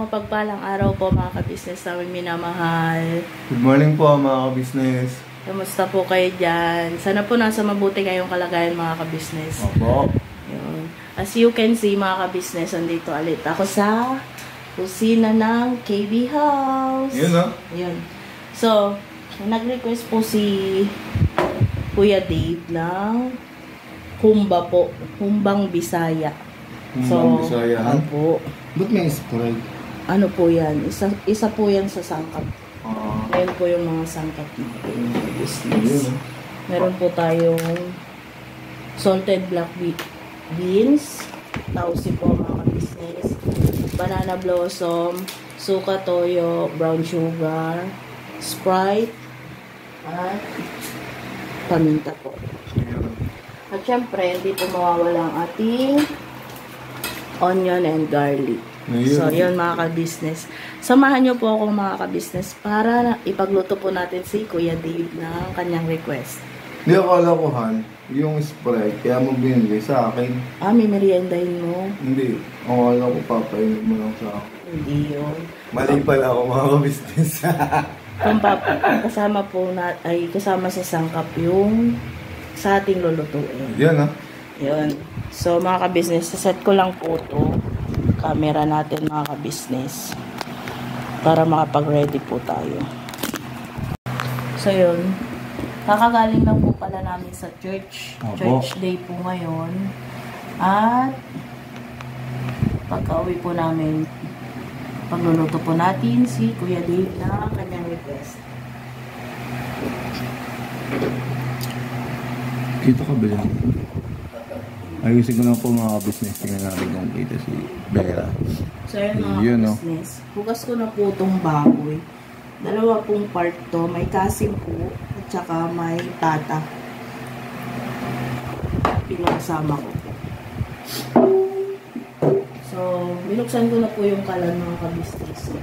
Mapagpalang araw po mga ka-business namin minamahal. Good morning po mga ka-business. Kamusta po kayo dyan? Sana po nasa mabuti kayong kalagayan mga ka-business. Opo. Yun. As you can see mga ka-business, andito ulit ako sa kusina ng KB House. Yun o. Yun. So, nag-request po si Kuya Dave ng humba po. Humbang Bisaya. Humbang Bisaya. Opo. Ba't may Sprite? Ano po yan? Isa po yan sa sangkap. Ngayon po yung mga sangkap natin. Business. Meron po tayong salted black beans, tausi po mga business, banana blossom, suka toyo, brown sugar, Sprite, at paminta po. At syempre, hindi po mawawala ang ating onion and garlic. So, yun mga ka-business. Samahan nyo po ako mga ka-business para ipagluto po natin si Kuya Dave ng kanyang request. Hindi, akala ko, Han, yung Sprite, kaya mo binili sa akin. May meriendahin mo? Hindi. Akala ko papainin mo lang sa akin. Hindi yun. Mali pala ako mga ka-business. Kung kasama po kasama sa sangkap yung sa ating lulutuin. Yan ha. Yun. So mga ka-business, set ko lang po ito. Camera natin mga ka-business para makapag-ready po tayo. So yun, kakagaling lang po pala namin sa church. Church day po ngayon. At pagka-uwi po namin, pagluluto po natin si Kuya Dave na kanyang request. Kita ka ba yan? Ayusin ko lang po mga ka-business. Tingnan natin kung kita si Vera. So yun mga ka-business. Hugas ko na po itong baboy. Dalawa pong part to. May kasim po at saka may tata. Pinagsama ko po. So, binuksan ko na po yung kalan mga ka-business.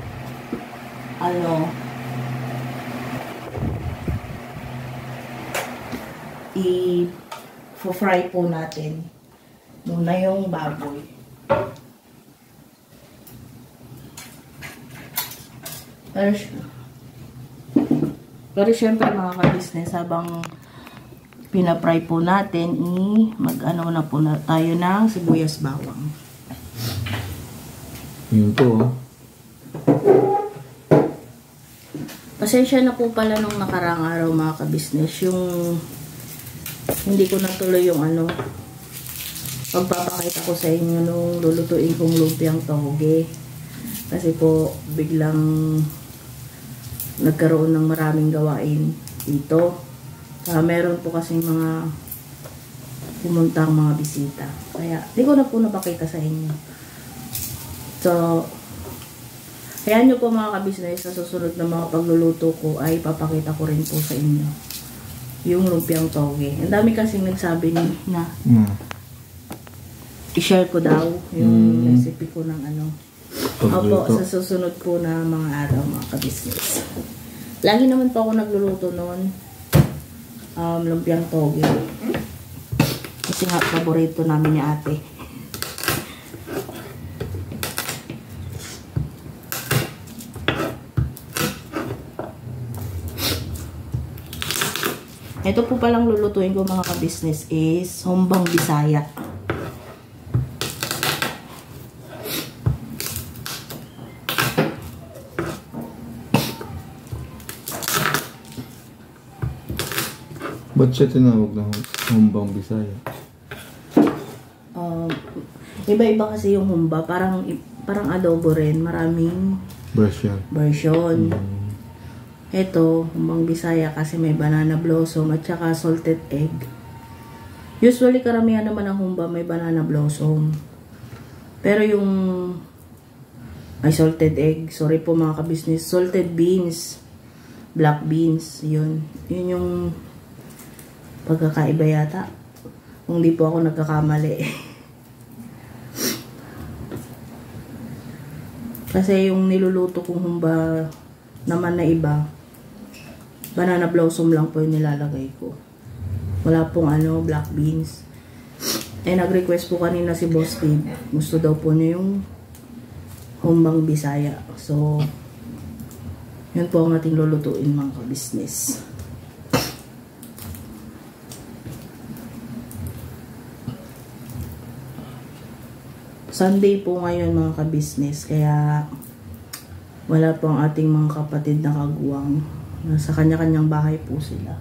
I-fry po natin muna yung baboy. Pero syempre mga ka-business, habang pinapry po natin, mag-ano na po na tayo ng sibuyas bawang. Yun po. Pasensya na po pala nung nakarang araw mga ka-business, yung hindi ko natuloy yung pagpapakita ko sa inyo nung lulutuin kong lumpiang toge. Kasi po biglang nagkaroon ng maraming gawain dito. Meron po kasing mga pumuntang mga bisita. Kaya hindi ko na po napakita sa inyo. So, kaya nyo po mga ka-business, sa susunod na mga pagluluto ko ay papakita ko rin po sa inyo yung lumpiang toge. Ang dami kasing nagsabi na i-share ko daw yung recipe ko ng Opo, sa susunod po na mga araw mga ka-business. Lagi naman po ako nagluluto noon lumpiang toge. Kasi nga paborito namin ni ate. Ito po palang lulutuin ko mga ka-business is humbang Bisaya. Ba't siya tinawag na humbang Bisaya? Iba-iba kasi yung humba. Parang adobo rin. Maraming version. Ito, humbang Bisaya kasi may banana blossom at saka salted egg. Usually, karamihan naman ang humba may banana blossom. Pero yung salted egg. Sorry po mga ka-business. Salted beans. Black beans. Yun yung pagkakaiba yata. Kung di po ako nagkakamali. Kasi yung niluluto kong humba naman na iba, banana blossom lang po yung nilalagay ko. Wala pong black beans. Nag-request po kanina si Boss Steve. Gusto daw po niya yung humbang Bisaya. So, yun po ang ating lulutuin mga ka-business. Sunday po ngayon mga ka-business, kaya wala po ang ating mga kapatid na kaguwang. Nasa kanya-kanyang bahay po sila.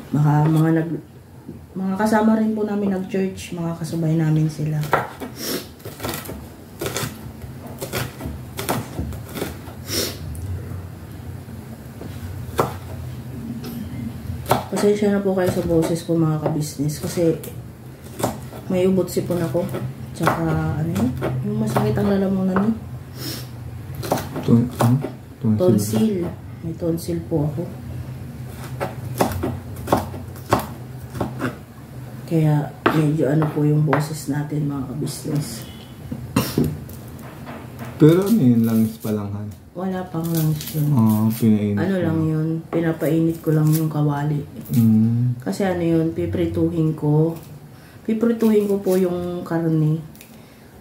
Baka mga kasama rin po namin nag-church, mga kasabay namin sila. Pasensya na po kayo sa boses ko mga ka-business kasi may ubot sipon ako. Tsaka, yung masakit ang lalamunan niyo. Tonsil. May tonsil po ako. Kaya, medyo po yung boses natin mga ka-business. Pero yun langis pa lang, Han? Wala pang langis yun. Pinainit. Lang yun? Pinapainit ko lang yung kawali. Kasi yun, piprituhin ko. Piprituhin ko po yung karne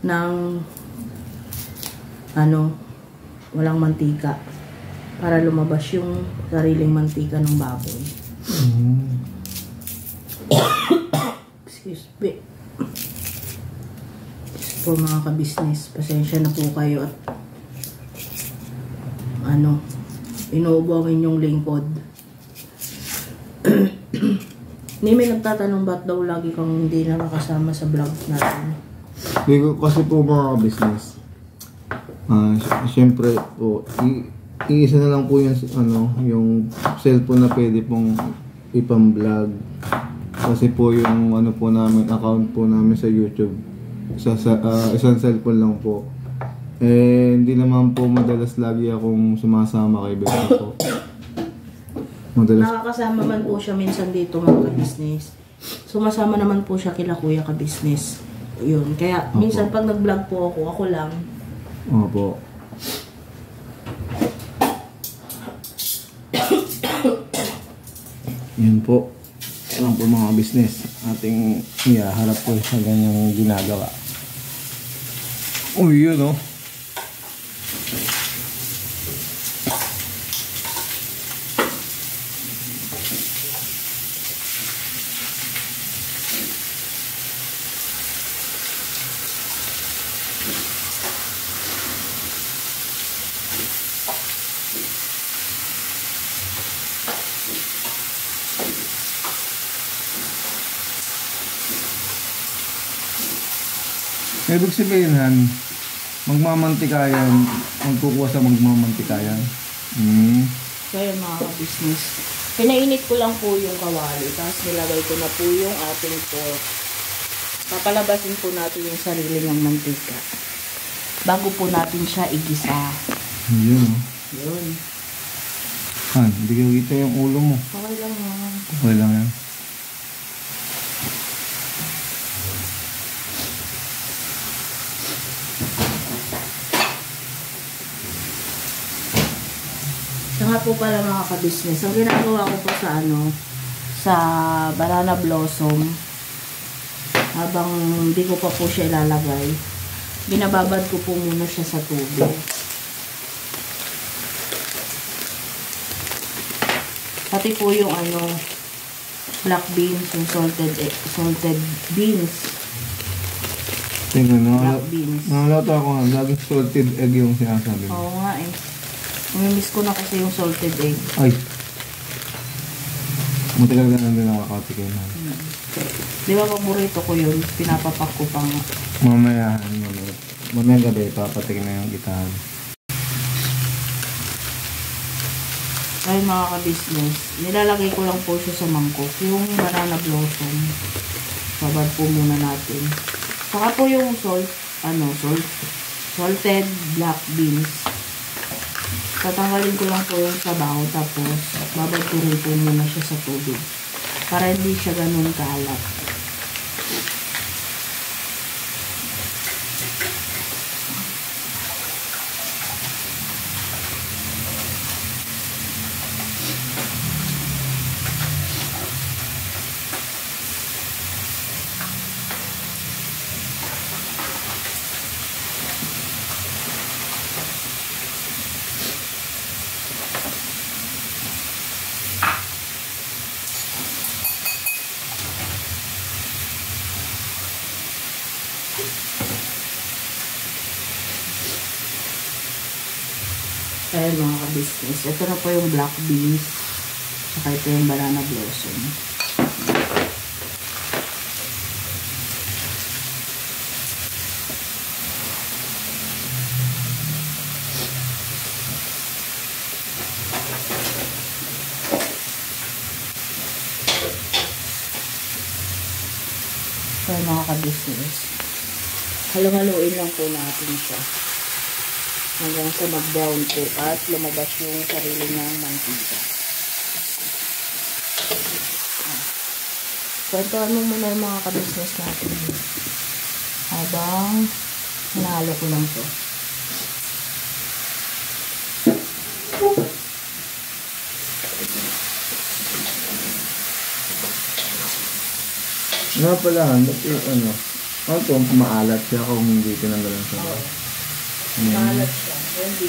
ng walang mantika para lumabas yung sariling mantika ng baboy. Excuse me. Po mga ka-business, pasensya na po kayo at inuubawin yung lingkod. Hindi may nagtatanong ba't daw lagi kang hindi na nakasama sa vlog natin. Kasi po mga business, syempre po, iisa na lang po yung cellphone na pwede pong ipang-vlog. Kasi po yung po namin, account po namin sa YouTube, isang cellphone lang po. Hindi naman po madalas lagi akong sumasama kay Bella po. Nakakasama man po siya minsan dito mga ka-business. Sumasama naman po siya kila kuya ka-business. Yun. Kaya minsan pag nag-vlog po ako lang. Opo. Yun po. Yan po mga business. Ating harap po sa ganyang ginagawa. Uy, yun o. Ibig sabihin, Han, magmamantika yan, magkukuha sa magmamantika yan. So yun mga ka-business. Pinainit ko lang po yung kawali, tapos nilagay ko na po yung ating pork. Papalabasin po natin yung sarili ng mantika bago po natin siya igisa. Yun. Yun. Han, hindi ko kita yung ulo mo. Okay lang yan. Okay lang yan. Saka po pala mga ka-business, ang ginagawa ko po sa banana blossom, habang hindi ko pa po siya ilalagay, binababad ko po muna siya sa tubig. Pati po yung black beans, yung salted beans. Tingnan, Black beans. nakalata ako nga, laging salted egg yung sinasabi mo. Oo nga eh. Namimiss ko na kasi yung salted egg. Ay! Matagal ka na din nakakatikin. Di ba paborito ko yun? Pinapapak ko pa nga. Mamaya gabi, papatikin na yung gitahan. Ay mga ka-business, nilalagay ko lang po siya sa mangkok. Yung banana blossom. Babad po muna natin. Saka po yung salted black beans. Tatanggalin ko lang po yung sabaw. Tapos, babad ko rin po muna siya sa tubig. Para hindi siya ganun kalat. Ayan mga ka-business. Ito na po yung black beans. Saka ito yung banana blossom. Ayan mga ka-business. Halo-haloin lang po natin siya. Hanggang sa mag-brown po at lumabas yung sarili niyang mantika. Kwentuhan mo muna yung mga ka-business natin. Habang hinahalo ko lang po. Nga pala, ano po, maalat siya kung hindi tinanggalan sa Maalat siya. Hindi.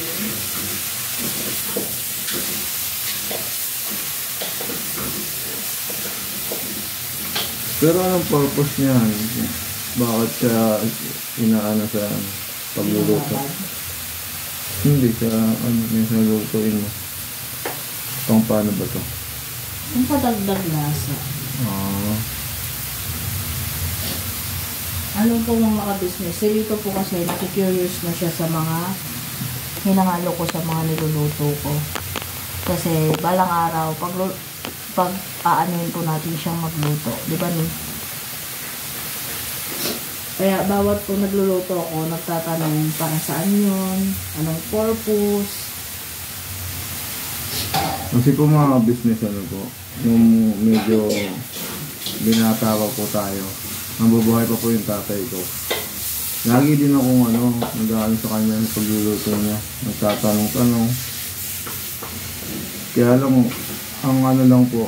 Pero anong purpose niyan? Bakit siya inaano sa pagluluto? Hindi siya, minsan lutuin mo. Kung paano ba to? Yung padagdag lasa. Ano po mga ka-business? Dito po kasi nakikurious na siya sa mga hinahalo ko sa mga niluluto ko. Kasi balang araw, pag aanuhin po natin siyang magluto. Di ba ni? Kaya bawat po nagluluto ako, nagtatanong para saan yun, anong purpose. Kasi po mga business nung medyo binata pa po tayo, mabubuhay pa po yung tatay ko. Lagi din akong nag-aano sa kanya sa pagluluto niya. Nagtatanong-tanong. Kaya lang, ang lang po,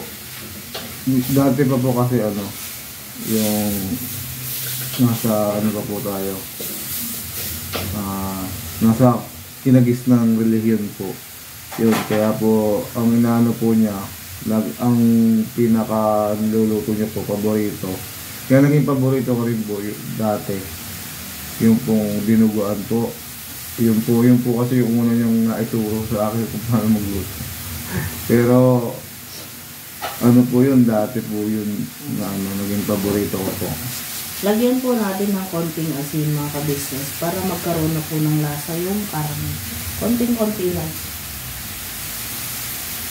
dati pa po kasi yung nasa pa po tayo. Nasa kinagis ng relihiyon po. Yun, kaya po, ang inaano po niya, ang pinaka niluluto niya po, paborito. Kaya naging paborito ko rin po dati. Yung pong dinuguan po. Yung po kasi yung una niyang naituro sa akin kung paano magluto. Pero, po yun, dati po yun, naging paborito ko po. Lagyan po natin ng konting asin mga ka-business para magkaroon na po ng lasa yung karne. Konting-konti lang.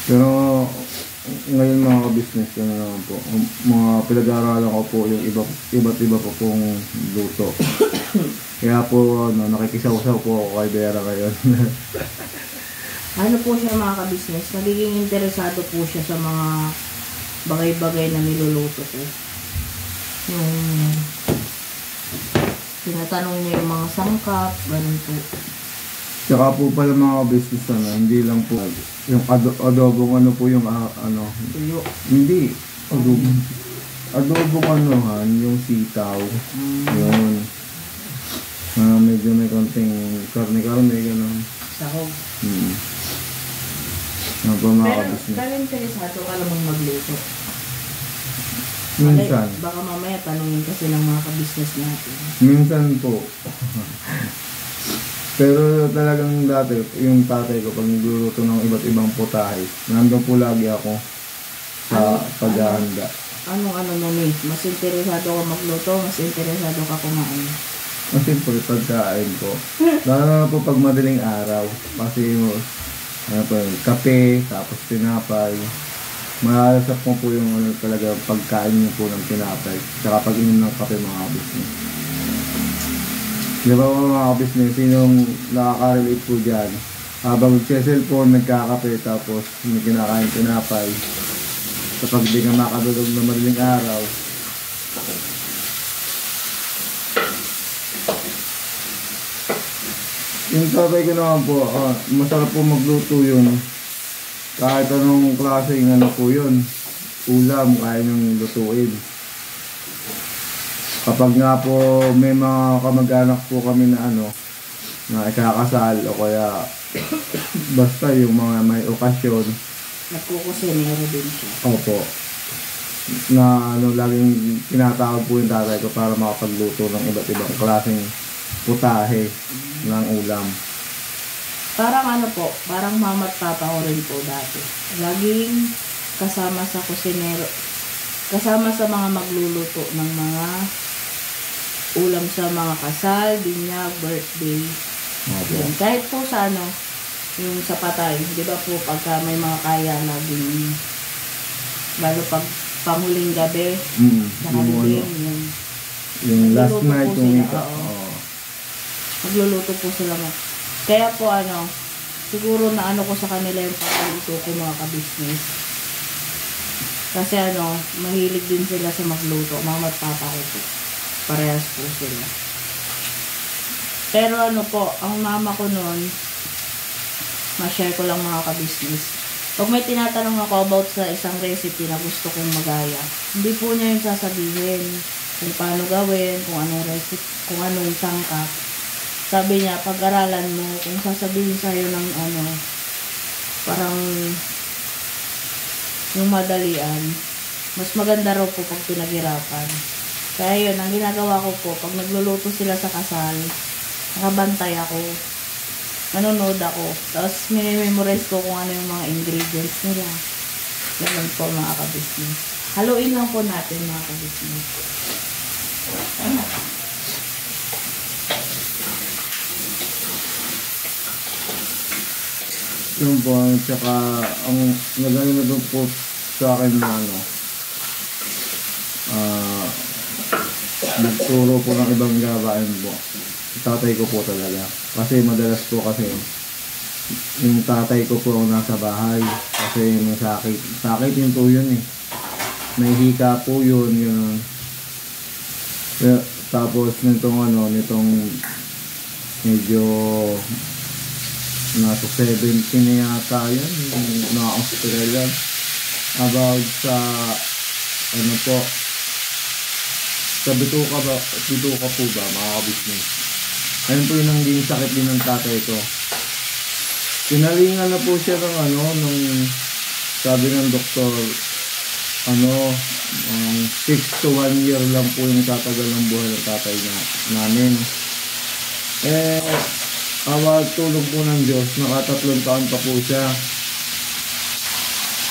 Pero, ngayon mga ka-business, naman po, mga pinag-aaralan ko po yung iba't iba po pong luto. Kaya po, nakikisaw-saw po ako kay Vera ngayon. Ano po siya mga ka-business? Nagiging interesado po siya sa mga bagay-bagay na niluluto ko. Yung tinatanong niya yung mga sangkap, ganun po. Tsaka po pala mga business hindi lang po yung adobong po yung Tuyo. hindi adobong yung sitaw. Yun. Medyo may konting karne ganun. Sahog. Ano po mga kabisnes? Pero interesado ka namang magluto. Minsan. Baka mamaya tanungin kasi ng mga kabisnes natin. Minsan po. Pero talagang dati, yung tatay ko, pag nagluluto ng iba't ibang putahe, nandun po lagi ako sa paghahanda. Ano na ni? Mas interesado ka magluto, mas interesado ka kumain. Siyempre, pagkain po. Lalo na po pag madaling araw. Kasi ano po, kape, tapos tinapay. Malalasap mo po yung talaga pagkain niyo po ng tinapay. Tsaka pag inom ng kape mga kabisnes. Di ba mga kabisnes, sinong nakaka-relate po dyan? Habang cellphone, nagkakape, tapos may kinakain tinapay. Kapag di ka makadulog na madaling araw, yung tatay ko naman po, masarap po magluto yun. Kahit anong klaseng ano po yun, ulam, kaya niyong lutuin. Kapag nga po may mga kamag-anak po kami na na ikakasal o kaya basta yung mga may okasyon. Nagkukusinero din siya. Opo. Na laging tinatawag po yung tatay ko para makapagluto ng iba't ibang klaseng putahe ng ulam. Parang parang mama at papa ko rin po dati. Laging kasama sa kusinero, kasama sa mga magluluto ng mga ulam sa mga kasal, binyag, birthday. Yun. Kahit po sa yung sa patay, di ba po pagka may mga kaya laging, lalo pag panghuling gabi, nakaliling, yung last night yung ika. Magluluto po sila Kaya po siguro na ko sa kanila yung pagluto ko mga kabisnes. Kasi mahilig din sila sa magluto. Mama at papa ko po. Parehas po sila. Pero ang mama ko noon, ma-share ko lang mga kabisnes. Pag may tinatanong ako about sa isang recipe na gusto kong magaya, hindi po niya yung sasabihin kung paano gawin, kung anong recipe, kung anong sangkap. Sabi niya, pag-aralan mo, kung sasabihin sa'yo ng parang yung madalian, mas maganda raw po pag pinaghirapan. Kaya yun, ang ginagawa ko po, pag nagluluto sila sa kasal, nakabantay ako, nanonood ako, tapos minimemorize ko kung ano yung mga ingredients nila. Ganun po mga kabisnes. Haluin lang po natin mga kabisnes. Yung po, tsaka ang nagano na po sa akin na nagturo po ng ibang gawain po. Tatay ko po talaga. Kasi madalas po kasi yung tatay ko po nasa bahay. Kasi may sakit yun po yun eh. May hika po yun. Tapos nitong medyo nasa 70 na yata yan, na-Australia. About sa po, sa bituka po ba mga kabisnes. Ayun po yung naging sakit din ng tatay ko. Pinalingan na po siya ng nung sabi ng doktor 6 to 1 year lang po yung tatagal ng buhay ng tatay namin. Tulong po ng Diyos, naka3 taon pa po siya.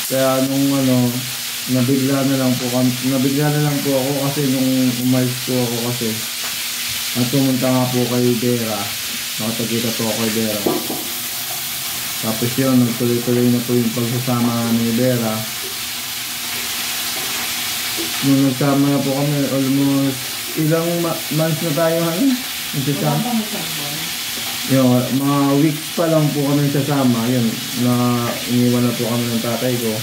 Kaya nung nabigla na lang po ako kasi nung umalis po ako kasi at pumunta nga po kay Vera, nakatagkita po ako kay Vera. Tapos yun, nagtuloy-tuloy na po yung pagsasama ni Vera. Nung nagsama na po kami, almost ilang months na tayo nagsasama. Yung mga weeks pa lang po kami sasama, yun, na iniwan na po kami ng tatay ko.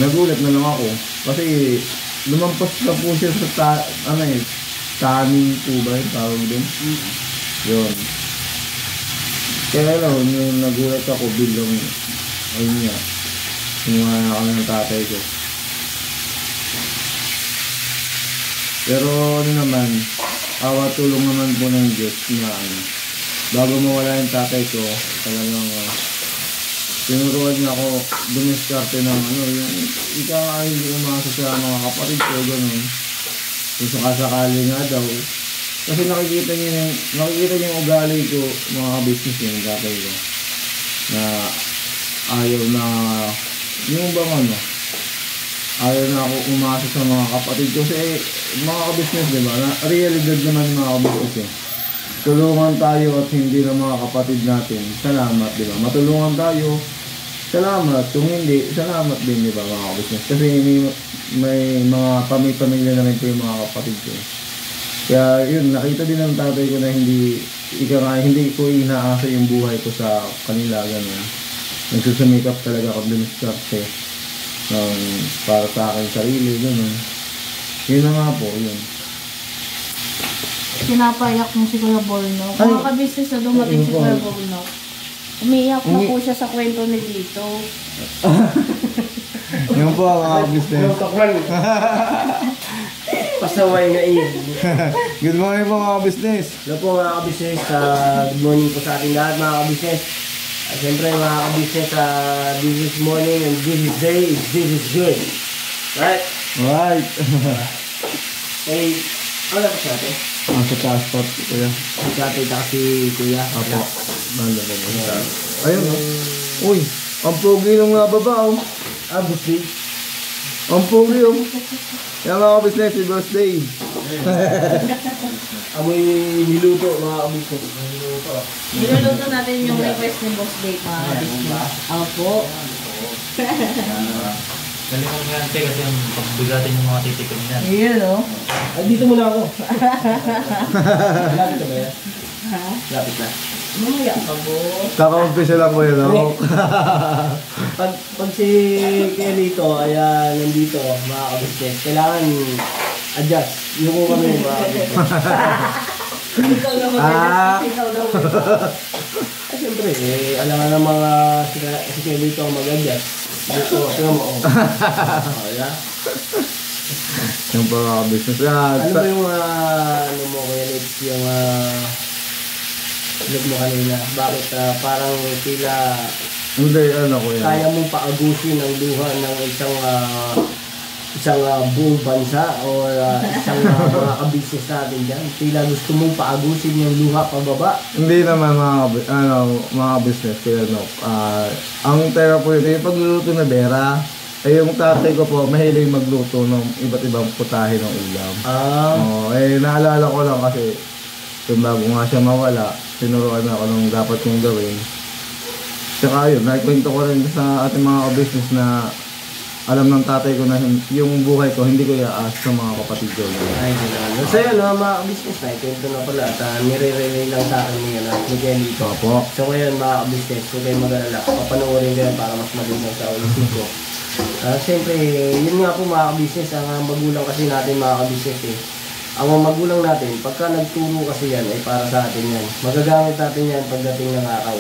Nagulat na lang ako kasi lumampas na po siya sa tanning po ba yung tawag din? Yun. Kaya lang, yung nagulat ako bilang ayun nga, sinuha na kami ng tatay ko. Pero naman, awa tulong naman po ng Diyos na bago mawala yung tatay ko, talagang tinuruan niya ako dumiskarte ng ano, yung ika nga hindi umasa sa mga kapatid ko, gano'n. Kung sakasakali nga daw. Kasi nakikita niya yung ugali ko, mga business yung tatay ko. Na ayaw na, yung bang ano, ayaw na ako umasa sa mga kapatid ko. Kasi mga ka-business, di ba? Realidad naman yung mga ka-business eh. Tulungan tayo at hindi na mga kapatid natin. Salamat, di ba? Matulungan tayo. Salamat. Kung hindi, salamat din, di ba, mga ka-business? Kasi may mga pamilya na rin po yung mga kapatid ko. Kaya yun, nakita din ng tatay ko na hindi ko inaasa yung buhay ko sa kanila, gano'n. Nagsusumikap talaga ako dumiskarte para sa akin sarili, gano'n. Yun na nga po, yun. Pinapayak mo si Kuya Borno. Mga ka-business na dumating si Kuya Borno. Umiiyak na po siya sa kwento ni Lito. Yun po mga ka-business. Pasaway na iyan. Good morning po mga ka-business. Hello po mga ka-business. Good morning po sa ating lahat mga ka-business. Siyempre mga ka-business, this is morning and this is day, this is good. Right? Right. Okay, ano na po sa atin? Sa taas po, kuya. Sa atin si Kuya. Apo. Banda po. Ayun. Uy, ang pogi nung baba, oh. Birthday. Ang pogi, oh. Yan mga ka-business, si birthday. Amoy niluto mga ka-business. Niluluto natin yung request ni Boss Dave, mga ka-business. Opo. Galing mo nga ante kasi yung pagbigatin yung mga titikin yan. Yun, oh. Ay, dito muna ako. Lapit na ba yan? Ha? Lapit na. Mamaya ka, Boss. Kaka-umpisa lang ko yun, oh. Pag si Kuya Lito ay nandito, mga ka-business, kailangan adjust. Yung kung kami mga ka-business. Ikaw na mag-adjust. Ikaw na mag-adjust. Siyempre, alam nga ng mga si Kuya Lito ang mag-adjust. Dito, tingnan mo, oh. Yeah. Yung mga ka-business. Ano ba yung, ano mo, Kuya Lito, yung, look mo kanina, bakit parang sila Hindi, ano ko yan. kaya mong paagusin ang luha ng isang buong bansa o isang mga ka-business natin dyan. Tila gusto mong paagusin yung luha pababa. Hindi naman mga business kaya no. Ang tera po yun, yung pagluluto na bera, ay yung tatay ko po, mahilig magluto ng iba't ibang putahe ng ulam. Naalala ko lang kasi, yung bago nga siya mawala, tinuruan ako nung dapat kong gawin. Tsaka yun, nakikwento ko rin sa ating mga business na alam ng tatay ko na yung buhay ko, hindi ko iaas sa mga kapatid ko. Ay, gano'n. So yun, mga business na, kwento na pala at nire-relay lang sa akin ni Jenny ito. Opo. So ngayon, mga business, kung kayo mag-alala, papanoorin ko yan para mas malinaw sa isip ko. Siyempre, yun nga po mga business, ang magulang kasi natin mga business eh. Ang mga magulang natin, pagka nagturo kasi yan, ay para sa atin yan. Magagamit natin yan pagdating ng araw.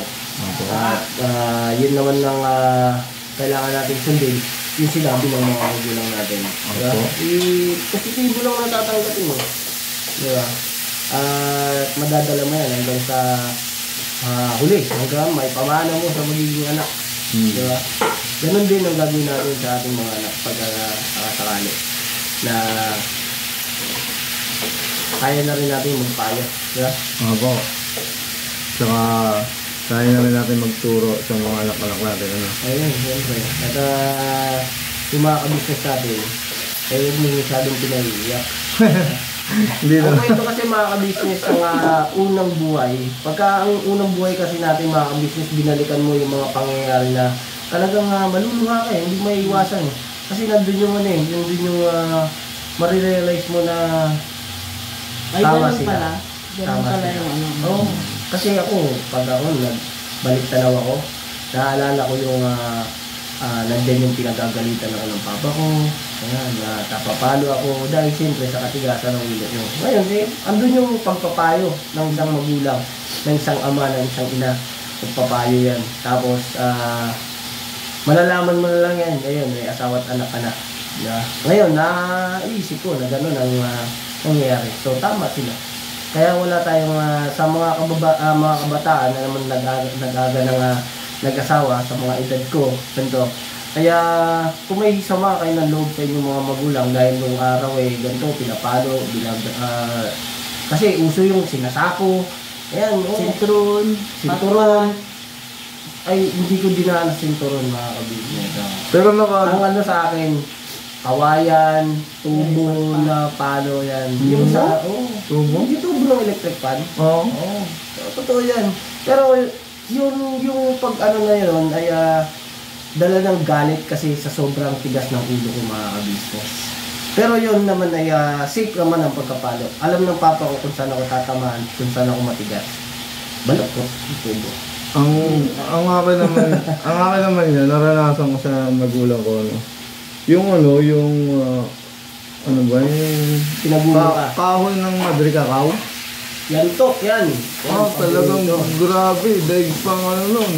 At yun naman lang kailangan natin sundin, yung sinabi ng mga magulang natin. Diba? Positibo lang natatanggapin mo. Diba? At madadala mo yan hanggang sa huli, hanggang may pamana mo sa magiging anak. Diba? Ganon din ang gagawin natin sa ating mga anak pag sakali na kaya na rin natin magpayo. Diba? Opo. Tsaka kaya na rin natin magturo sa mga anak-anak natin. Ano? Ayun, siyempre. At yung mga ka-business natin, ay huwag mo masyadong pinaiiyak. Hindi Ang na. kwento kasi mga ka-business ng unang buhay, pagka ang unang buhay kasi natin mga ka-business, binalikan mo yung mga pangyayari na talagang maluluha ka eh, hindi maiiwasan eh. Kasi nandun yung ano eh, nandun yung marirealize mo na Ay, tama ganun sila. pala. Ganun pala sila. yung ano. Oo. Kasi ako, pag ako nagbalik tanaw ako, naalala ko yung nandyan yung pinagagalitan ako ng papa ko. Ayan, tapapalo ako dahil siyempre sa katigasan ng ulo nyo. Ngayon, andun yung pagpapayo ng isang magulang, ng isang ama, ng isang ina. Pagpapayo yan. Tapos, malalaman mo na lang yan. Ngayon, may asawa at anak ka na. Ngayon, naisip ko na gano'n ang nangyayari. So, tama sila. Kaya wala tayong sa mga kabataan na naman nag-aga ng nag-asawa sa mga edad ko. Ganito. Kaya kung may sama kayo ng loob sa inyong mga magulang dahil nung araw ganito, pinapalo, kasi uso yung sinasako. Ayan, sinturon. Ay, hindi ko dinaan sa sinturon mga kabisnes. Pero Ang ano sa akin, kawayan, tubo na palo yan. Yung sa, tubo? Yung tubo ng electric fan. Oo. Totoo yan. Pero yung pag ano na yun ay dala ng galit kasi sa sobrang tigas ng ulo ko mga kabisnes. Pero yun naman ay safe naman ang pagkapalo. Alam ng papa ko kung saan ako tatamaan, kung saan ako matigas. Balak ko, tubo. Ang akin naman yan, naranasan ko sa magulang ko, ano. Yung ano ba, yung Pinagulo ka. kahoy ng Madre Cacao. Yantok yan. Talagang grabe, daig pang ano nun.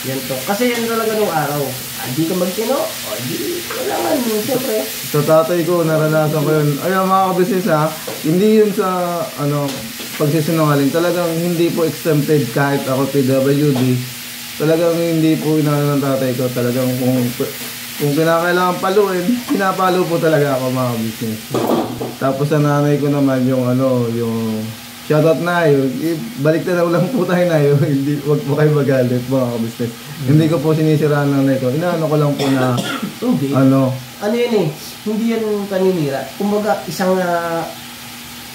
Yantok. Kasi yan talaga nung araw. Hindi ka magtino? Hindi. Kailangan mo, siyempre. Sa tatay ko, naranasan ko yun. Ayun mga kabisnes hindi yun sa pagsisinungaling. Talagang hindi po exempted kahit ako PWD. Talagang hindi po inaano ng tatay ko. Talagang kung kinakailangan paluin, pinapalo po talaga ako mga kabisnes. Tapos sa nanay ko naman yung shoutout na yun. Balik na lang po tayo na yun. Hindi, wag po kayo magalit mga kabisnes. Hindi ko po sinisiraan ng nanay ko. Inaano ko lang po na ano yun hindi yan paninira. Kumbaga isang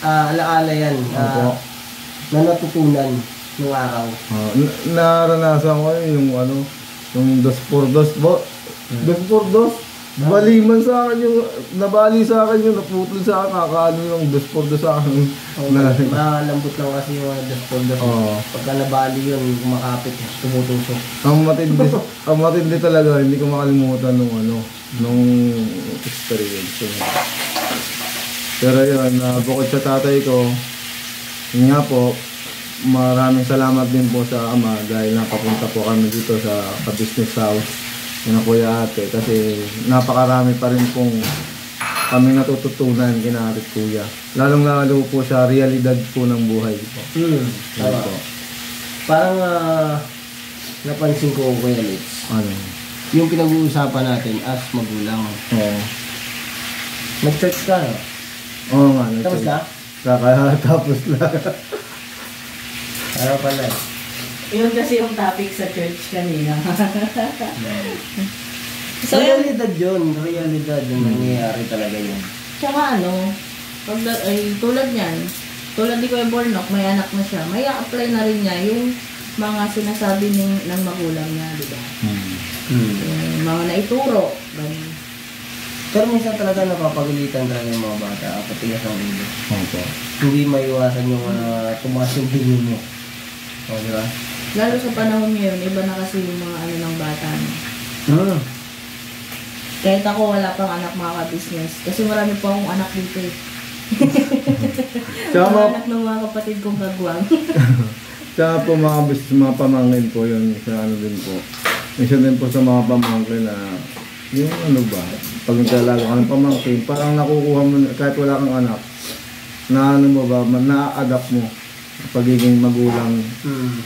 alaala yan na natutunan ng araw. Naranasan ko yung 2x2 bo. 2x2 baliman sa akin nabali sa akin naputol sa akin, kakaano yung 2x2 sa akin. Malambot lang kasi yung 2x2. Pagka nabali yun, kumakapit, tumutusok. Ang matindi talaga, hindi ko makalimutan nung experience. Pero yun, bukod sa tatay ko, yun nga po, maraming salamat din po sa ama dahil napapunta po kami dito sa business house ng kuya ate kasi napakarami pa rin pong kami natututunan kina ate kuya. Lalong-lalo po sa realidad po ng buhay po. Tama. Parang napansin ko Kuya Litz. Ano? Yung pinag-uusapan natin as magulang. Oo. Nag-church ka, no? Oo nga. Tapos na? Kakatapos lang. Ano pala? Yun kasi yung topic sa church kanina. So, realidad yun. Realidad yung nangyayari talaga yun. Tsaka tulad niyan, tulad ni Kuya Bornok, may anak na siya, may apply na rin niya yung mga sinasabi ng magulang niya, di ba? Yung mga naituro. Pero minsan talaga napapagalitan talaga yung mga bata, patigas ang ulo. Okay. Hindi maiwasan yung tumaas yung tingin mo. O, di ba? Lalo sa panahon ngayon, iba na kasi yung mga ng bata. Kahit ako wala pang anak mga ka-business. Kasi marami pa akong anak dito eh. Mga anak ng mga kapatid kong kagwang. Tsaka po mga business, mga pamangkin po yun. Sa din po. Isa din po sa mga pamangkin na yung pag nagkalaga ka ng pamangkin, parang nakukuha mo, kahit wala kang anak, na-adapt mo pagiging magulang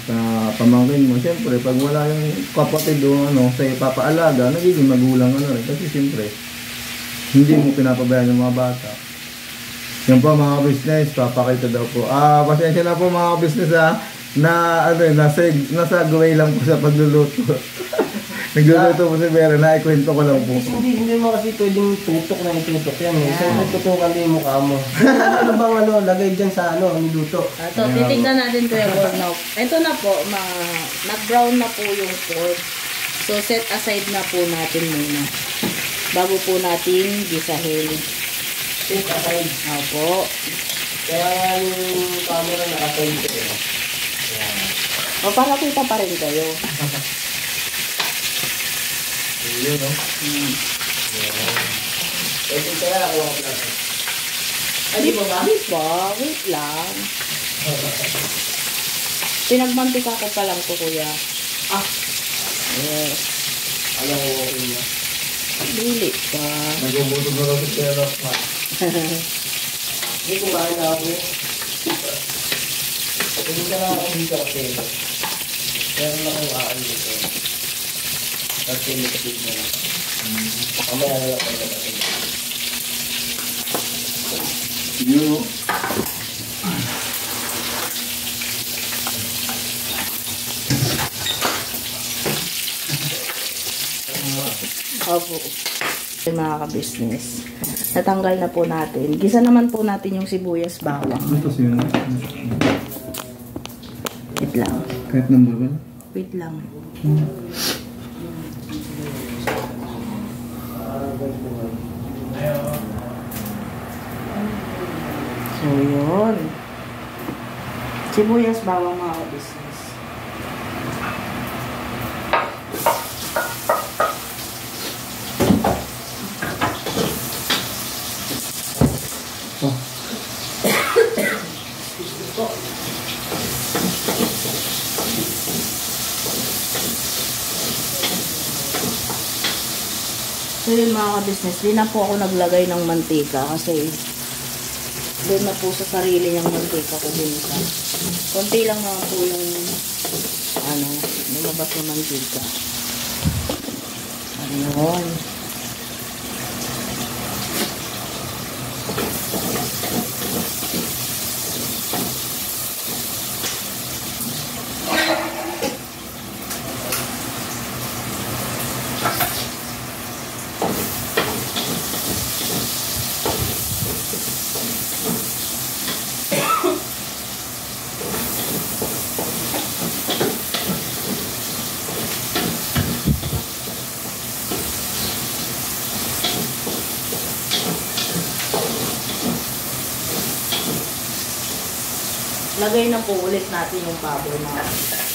sa pamangkin mo. Siyempre, pag wala yung kapatid o sa'yo papaalaga, nagiging magulang rin. Kasi siyempre, hindi mo pinapabayaan yung mga bata. Yan po mga business, papakita daw po. Pasensya na po mga business nasa gaway lang po sa pagluluto. Nagluluto po si Vera, naikwento ko lang po. Hindi mo kasi pwedeng tutok na itutok yan. Siyempre tutukan din yung mukha mo. Ano bang lagay dyan sa niluto? Ito, titignan natin Kuya Bornok. Ito na po, nag-brown na po yung pork. So, set aside na po natin muna. Bago po natin gisahin. Set aside. Opo. Kaya yung camera naka-side ko. O, para kita pa rin kayo. Yun, no? Pwede kaya ako ang plato. Di ba? Wait lang. Pinagmantika ko pa lang to, Kuya. Yes. Alam ko okay na. Dili pa. Nagbubuto na lang si Pera. Hindi kumain na ako. Hindi ka na ako dito kasi. Meron na kong akin dito. Kasi liquid na lang. Mamaya na lang kayo natin. Yun. Opo. Mga ka-business. Natanggal na po natin. Gisa naman po natin yung sibuyas bawang. Ito siya. Wait lang. Kahit number 1? Wait lang. So, yun. Sibuyas bawang mga ka-business. So yun mga ka-business, di na po ako naglagay ng mantika kasi doon na po sa sarili niyang mantika ko binisa. Konti lang naman po yung lumabas ng mantika. Ayun. Lagay na po ulit natin yung baboy mga kapatid.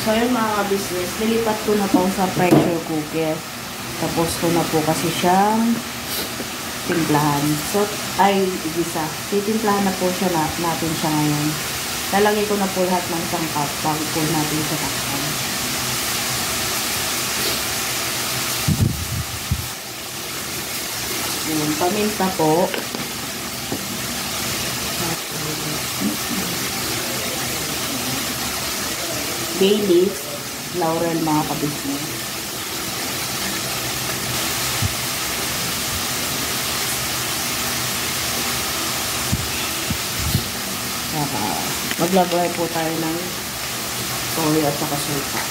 So yun mga ka-business, nilipat ko na po sa pressure cooker. Tapos ko na po kasi siyang timplahan. So, igisa. Titimplahan na po siya natin siya ngayon. Lalagay ko na po lahat ng sangkap bago po natin siya takpan. Yun, paminta po. Bay leaf, laurel mga ka-business. Maglagay po tayo ng toyo at saka suka.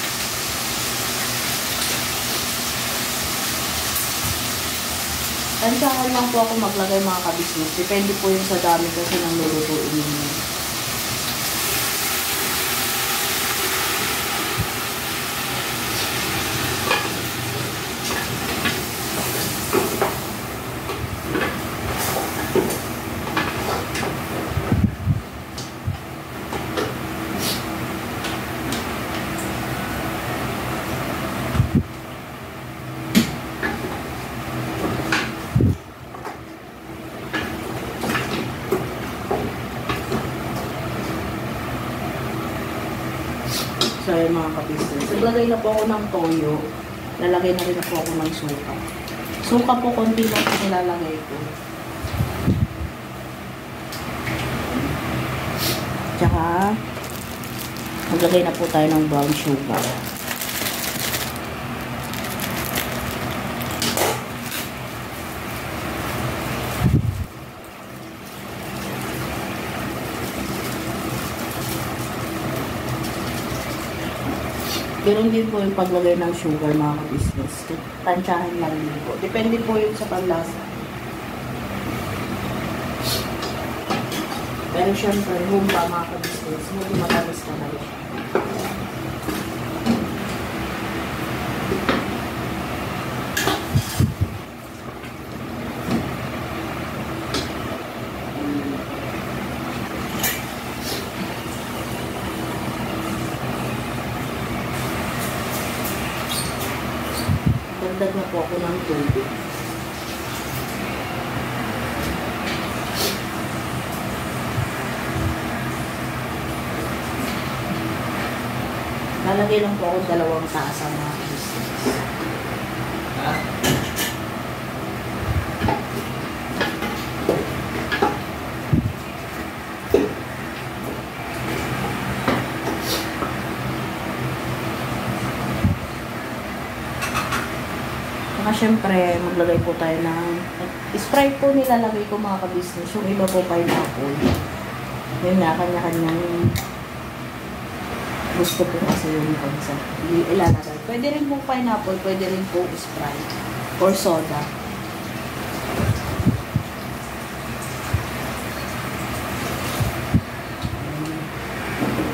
Tansyahan lang po ako maglagay mga ka-business. Depende po yung sa dami kasi ng lulutuin ninyo. So, yun mga ka-business. Naglagay na po ako ng toyo. Lalagay na rin po ako ng suka. Suka po, konti lang po nilalagay ko. Tsaka, maglagay na po tayo ng brown sugar. Ganun din po yung paglagay ng sugar mga ka-business. Tansyahan lang din po. Depende po yun sa panlasa. Pero syempre, humba mga ka-business. Hindi matamis ka na rin. Magdagdag na po ako ng tubig. Lalagay lang po ako 2 tasa mga business. Saka syempre, maglagay po tayo ng Sprite po nilalagay ko mga ka-business. Yung iba po pineapple. Yun nga, kanya-kanyang gusto po kasi yung pagsa. Ilalagay. Pwede rin po pineapple, pwede rin po Sprite or soda.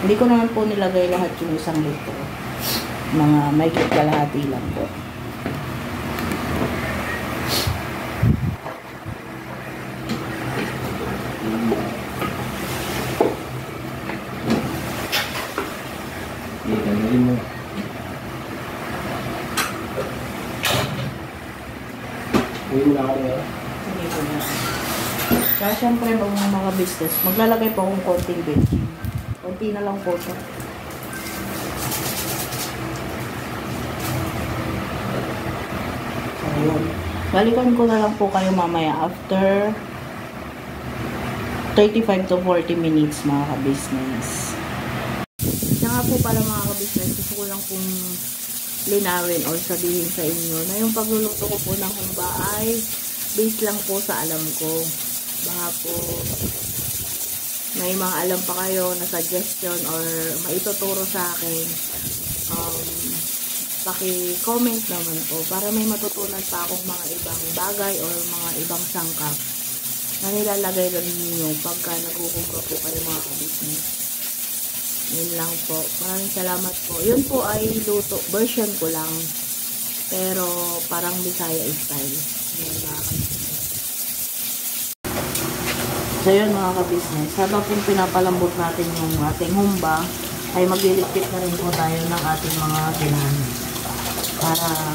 Hindi ko naman po nilagay lahat yung 1 litro. Mga may kalahati lang po. Uwi mo na ako ngayon. Hindi ko na. Kaya syempre mga business, maglalagay po akong konting veggie. Konti na lang po ito. Ayun. Balikan ko na lang po kayo mamaya after 35 to 40 minutes mga ka-business. Siya nga po pala mga ka-business, gusto ko lang pong linawin o sabihin sa inyo na yung pagluluto ko po ng humba ay based lang po sa alam ko. Baka po may mga alam pa kayo na suggestion or maituturo sa akin, paki-comment naman po para may matutunan pa akong mga ibang bagay or mga ibang sangkap na nilalagay lang ninyo pagka nagkukumpra po kayo mga ka-business. Yun lang po. Maraming salamat po. Yun po ay luto. Version ko lang. Pero parang Bisaya style. Yun mga ka-business. So yun mga ka-business. Habang pong pinapalambot natin yung ating humba, ay magliligpit na rin po tayo ng ating mga ginamit. Para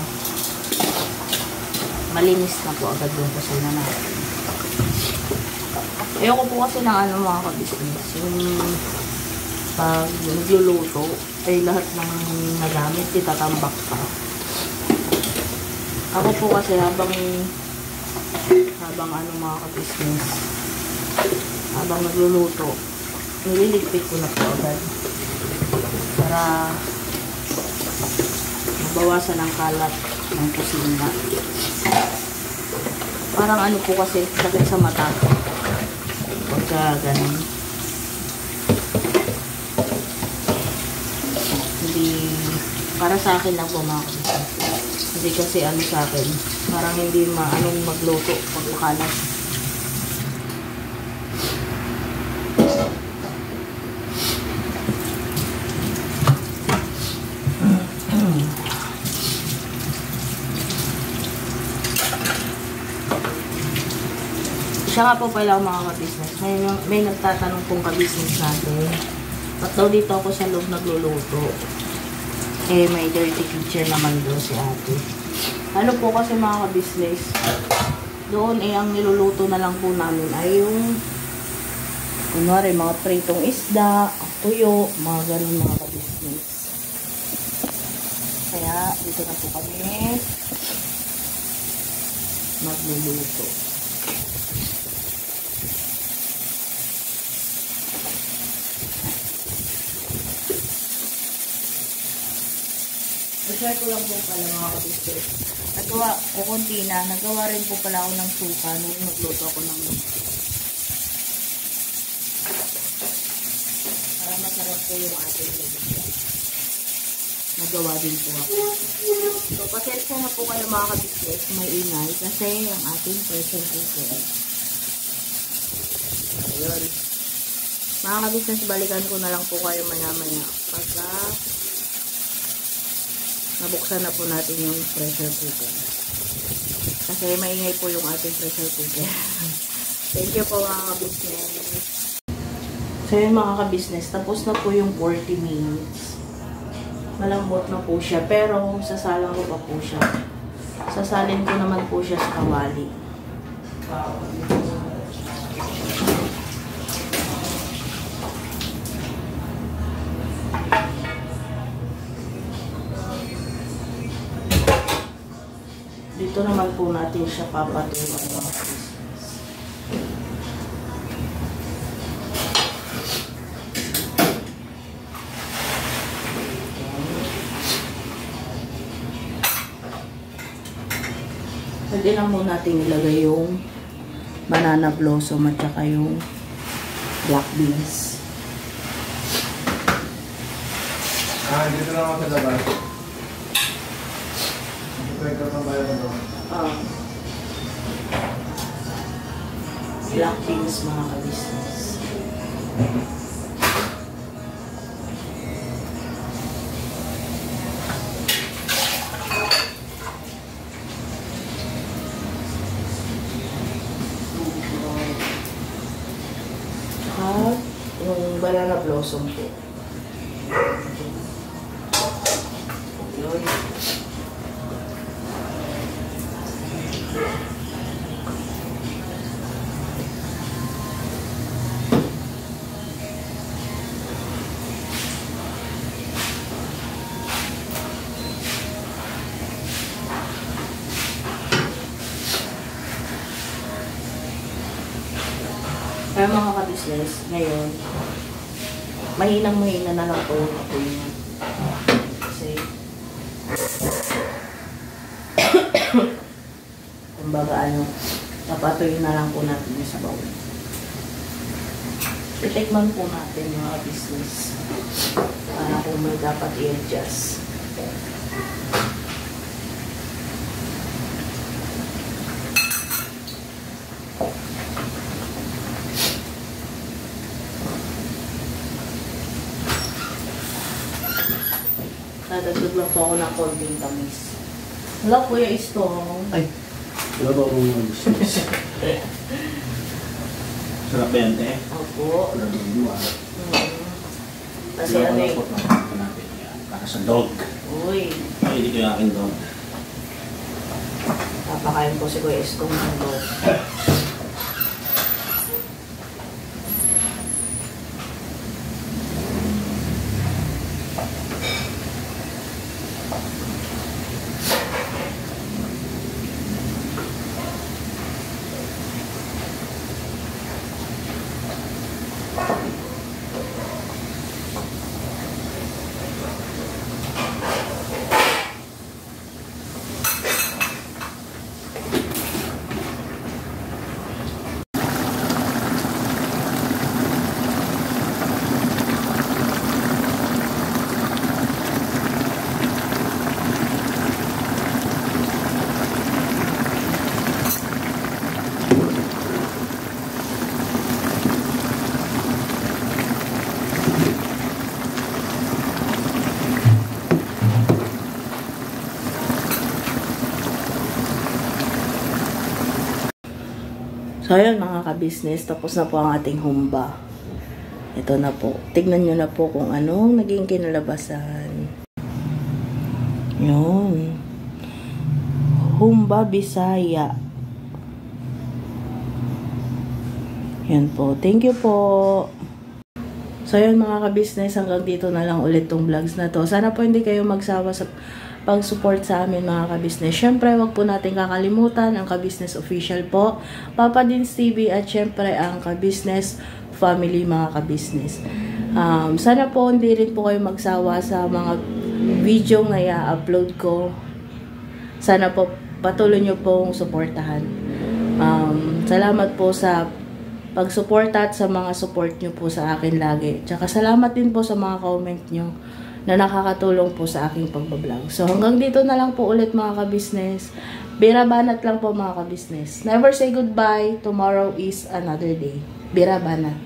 malinis na po agad yung kusina natin. Ayoko po kasi ng ano mga ka-business. Yung pag nagluluto, ay lahat ng nagamit, itatambak pa. Ako po kasi habang ano mga ka-business, habang nagluluto, nililigpit ko na po agad. Para mabawasan ang kalat ng kusina. Parang ano po kasi, sakit sa mata. Pagka ganun. Para sa akin lang po mga kapatid. Hindi kasi ano sa akin. Parang hindi maanong magluto pag makalat. Siya nga po pala mga ka-business. May nagtatanong pong ka-business natin. Ba't daw dito ako sa loob nagluluto? Eh, may dirty kitchen naman doon si ate. Ano po kasi mga ka-business, doon eh, ang niluluto na lang po namin ay yung, kunwari, mga pritong isda, tuyo, mga ganun mga ka-business. Kaya, dito na po kami magluluto. I-share ko lang po pala mga ka-business. Nagawa rin po pala ako ng suka nung nagluto ako ng para masarap po yung ating luluto. Nagawa din po ako. So, pasensya na po kayo mga ka-business, may ingay kasi ang ating pressure cooker. Ayun. Mga ka-business, balikan ko na lang po kayo maya-maya pagka nabuksan na po natin yung pressure cooker. Kasi maingay po yung ating pressure cooker. Thank you po mga ka-business. So yun mga ka-business, tapos na po yung 40 minutes. Malambot na po siya, pero sasalang ko pa po siya. Sasalin ko naman po siya sa kawali. Dito naman po natin siya papatuloy. Pwede lang mo natin ilagay yung banana blossom at saka yung black beans. Dito lang ako sa labas. Pwede ka pang bayan mo. Black beans, mga ka-business. At yung banana blossom po. Yun. Kaya mga ka-business, ngayon, mahinang-mahina na lang po ako yun. Kasi, kumbaga napatuloy na lang po natin yung sabaw. Titikman po natin mga ka-business para kung may dapat i-adjust. Dadagdag lang po ako ng konting tamis. Wala po yung istong. Ay, wala ba akong business? Sarap ba yan, eh? Opo. Wala naman yung Kasi ano eh. Para sa dog. Uy. Ay, hindi ko yung aking dog. Papakain po si Kuya Istong ng dog. So, ayun mga ka-business, tapos na po ang ating humba. Ito na po. Tignan nyo na po kung anong naging kinalabasan. Yun. Humba Bisaya. Yan po. Thank you po. So, ayun mga ka-business, hanggang dito na lang ulit tong vlogs na to. Sana po hindi kayo magsawa sa pag-support sa amin mga ka-business. Syempre, wag po natin kakalimutan ang ka-business official po, Papa Dins TV, at syempre ang ka-business family mga ka-business. Sana po hindi rin po kayo magsawa sa mga video na i-upload ko. Sana po patuloy nyo pong suportahan. Salamat po sa pag-suporta at sa mga support nyo po sa akin lagi. Tsaka salamat din po sa mga comment nyo na nakakatulong po sa aking pagbablog. So, hanggang dito na lang po ulit mga ka-business. Birabanat lang po mga ka-business. Never say goodbye. Tomorrow is another day. Birabanat.